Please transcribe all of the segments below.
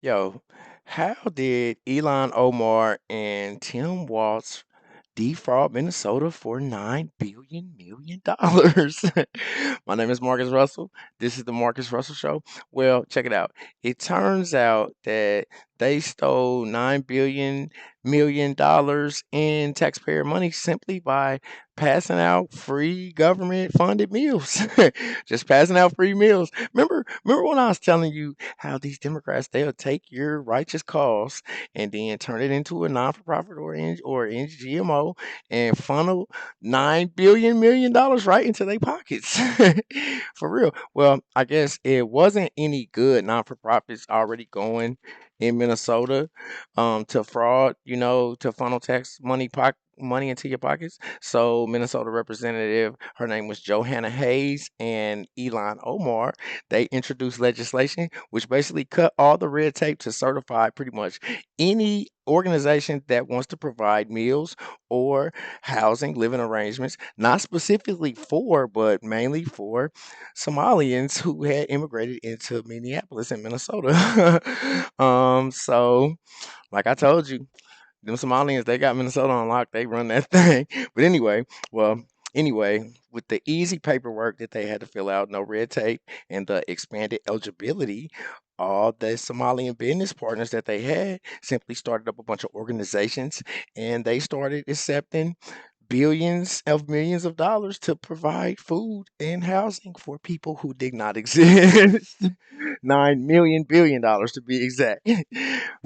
Yo, how did Elon Omar and Tim Walz defraud Minnesota for $9 billion? My name is Marcus Russell. This is the Marcus Russell Show. Well, check it out. It turns out that they stole $9 billion in taxpayer money simply by passing out free government funded meals. Just passing out free meals. Remember when I was telling you how these Democrats they'll take your righteous cause and then turn it into a non-for-profit or NGMO and funnel $9 billion right into their pockets. For real. Well, I guess it wasn't any good non-for-profits already going in Minnesota to fraud, to funnel tax money into your pockets. So Minnesota representative, her name was Johanna Hayes and Elon Omar. They introduced legislation which basically cut all the red tape to certify pretty much any organization that wants to provide meals or housing, living arrangements, not specifically for, but mainly for Somalians who had immigrated into Minneapolis and Minnesota. So like I told you, them Somalians, they got Minnesota on lock. They run that thing. But anyway, with the easy paperwork that they had to fill out, no red tape, and the expanded eligibility, all the Somalian business partners that they had simply started up a bunch of organizations and they started accepting billions of millions of dollars to provide food and housing for people who did not exist. $9 million billion to be exact.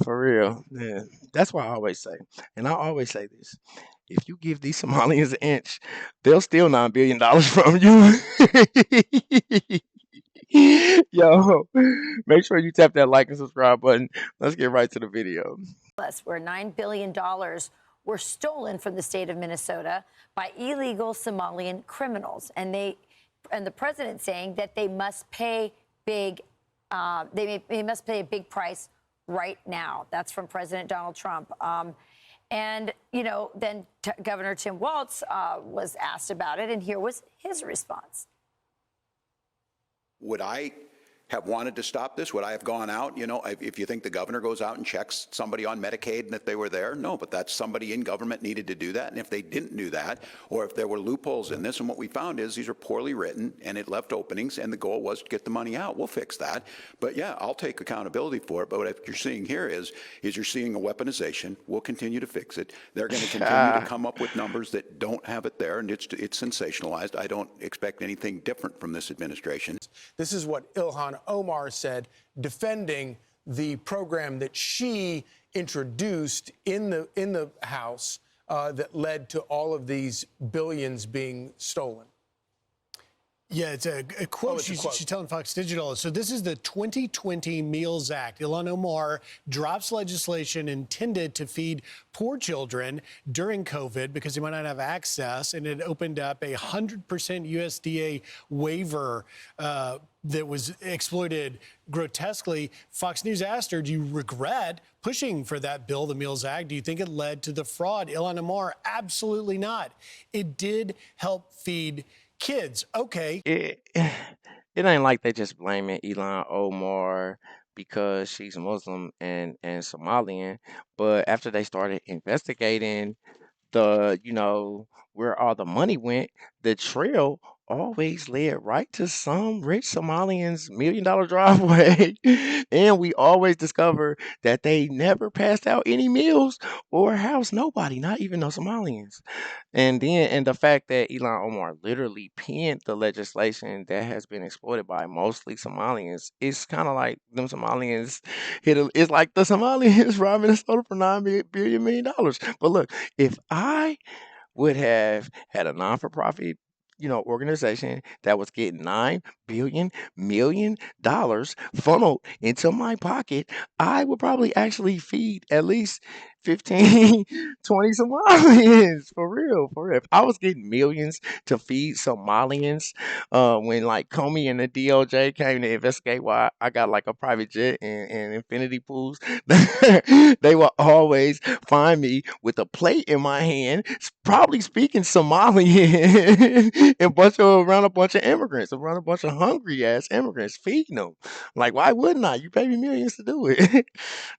For real. Yeah. That's why I always say, and I always say this. If you give these Somalians an inch, they'll steal $9 billion from you. Yo, make sure you tap that like and subscribe button. Let's get right to the video. Where $9 billion were stolen from the state of Minnesota by illegal Somalian criminals, and the president saying that they must pay big, they must pay a big price right now. That's from President Donald Trump. And then Governor Tim Walz was asked about it, and here was his response. Would I have wanted to stop this? Would I have gone out? If you think the governor goes out and checks somebody on Medicaid and if they were there, no, but that's somebody in government needed to do that. And if they didn't do that, or if there were loopholes in this, and what we found is these are poorly written and it left openings and the goal was to get the money out. We'll fix that. But yeah, I'll take accountability for it. But what you're seeing here is you're seeing a weaponization. We'll continue to fix it. They're going to continue to come up with numbers that don't have it there, and it's sensationalized. I don't expect anything different from this administration. This is what Ilhan Omar said, defending the program that she introduced in the House that led to all of these billions being stolen. Yeah, it's a quote. She's telling Fox Digital. So this is the 2020 Meals Act. Ilhan Omar drops legislation intended to feed poor children during COVID because they might not have access, and it opened up a 100% USDA waiver that was exploited grotesquely. Fox News asked her, do you regret pushing for that bill, the Meals Act? Do you think it led to the fraud? Ilhan Omar, absolutely not. It did help feed kids. Okay. It ain't like they just blaming Ilhan Omar because she's Muslim and Somalian, but after they started investigating where all the money went, the trail always led right to some rich Somalian's $1 million driveway. And we always discover that they never passed out any meals or housed nobody, not even the Somalians. And the fact that Elon Omar literally penned the legislation that has been exploited by mostly Somalians, it's kind of like them Somalians it's like the Somalians robbing Minnesota for $9 billion. But look, if I would have had a non-for-profit organization that was getting $9 billion funneled into my pocket, I would probably actually feed at least 15, 20 Somalians. For real, for real. If I was getting millions to feed Somalians, when like Comey and the DOJ came to investigate why I got like a private jet and infinity pools, they will always find me with a plate in my hand, probably speaking Somalian, and around a bunch of immigrants, around a bunch of hungry ass immigrants, feeding them. Like, why wouldn't I? You pay me millions to do it.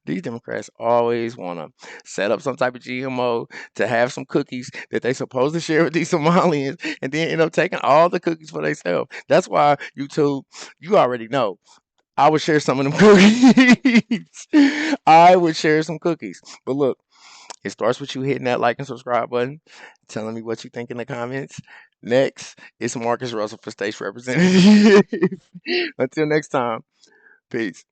These Democrats always want to set up some type of GMO to have some cookies that they supposed to share with these Somalians, and then end up taking all the cookies for themselves. That's why YouTube, you already know. I would share some of them cookies. I would share some cookies. But look, it starts with you hitting that like and subscribe button, telling me what you think in the comments. Next, it's Marcus Russell for State Representative. Until next time, peace.